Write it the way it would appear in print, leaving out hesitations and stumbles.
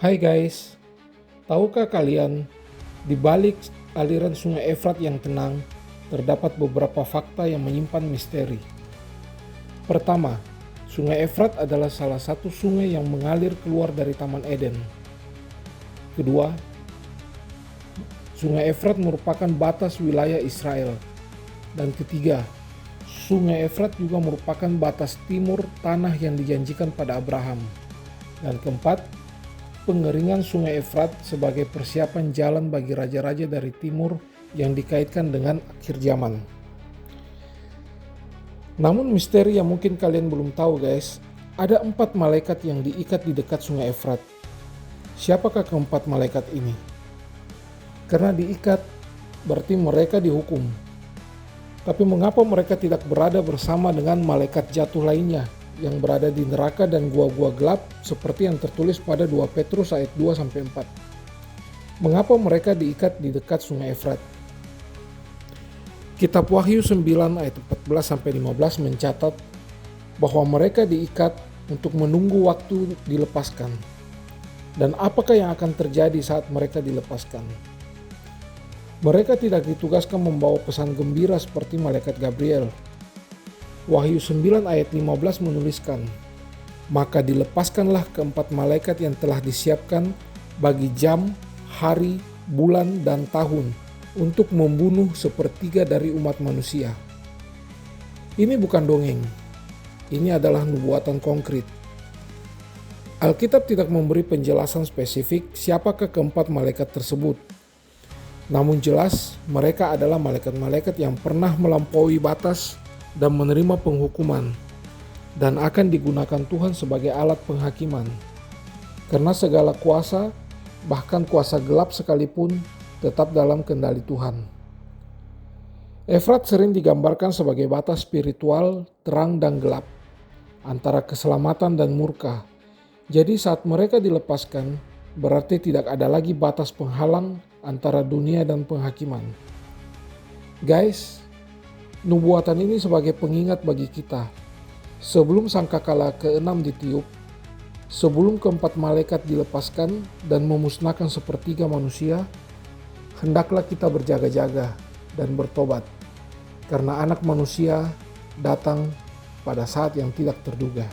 Hai guys, tahukah kalian di balik aliran sungai Efrat yang tenang terdapat beberapa fakta yang menyimpan misteri. Pertama, sungai Efrat adalah salah satu sungai yang mengalir keluar dari Taman Eden. Kedua, sungai Efrat merupakan batas wilayah Israel. Dan ketiga, sungai Efrat juga merupakan batas timur tanah yang dijanjikan pada Abraham. Dan keempat, pengeringan sungai Efrat sebagai persiapan jalan bagi raja-raja dari timur yang dikaitkan dengan akhir zaman. Namun misteri yang mungkin kalian belum tahu guys, ada 4 malaikat yang diikat di dekat sungai Efrat. Siapakah keempat malaikat ini? Karena diikat berarti mereka dihukum. Tapi mengapa mereka tidak berada bersama dengan malaikat jatuh lainnya yang berada di neraka dan gua-gua gelap seperti yang tertulis pada 2 Petrus ayat 2-4. Mengapa mereka diikat di dekat sungai Efrat? Kitab Wahyu 9 ayat 14-15 mencatat bahwa mereka diikat untuk menunggu waktu dilepaskan. Dan apakah yang akan terjadi saat mereka dilepaskan? Mereka tidak ditugaskan membawa pesan gembira seperti malaikat Gabriel. Wahyu 9 ayat 15 menuliskan, "Maka dilepaskanlah keempat malaikat yang telah disiapkan bagi jam, hari, bulan, dan tahun untuk membunuh sepertiga dari umat manusia." Ini bukan dongeng, ini adalah nubuatan konkret. Alkitab tidak memberi penjelasan spesifik siapakah keempat malaikat tersebut. Namun jelas mereka adalah malaikat-malaikat yang pernah melampaui batas dan menerima penghukuman, dan akan digunakan Tuhan sebagai alat penghakiman. Karena segala kuasa, bahkan kuasa gelap sekalipun, tetap dalam kendali Tuhan. Efrat sering digambarkan sebagai batas spiritual, terang dan gelap, antara keselamatan dan murka. Jadi saat mereka dilepaskan, berarti tidak ada lagi batas penghalang antara dunia dan penghakiman. Guys, nubuatan ini sebagai pengingat bagi kita. Sebelum sangkakala ke-6 ditiup, sebelum keempat malaikat dilepaskan dan memusnahkan sepertiga manusia, hendaklah kita berjaga-jaga dan bertobat, karena Anak Manusia datang pada saat yang tidak terduga.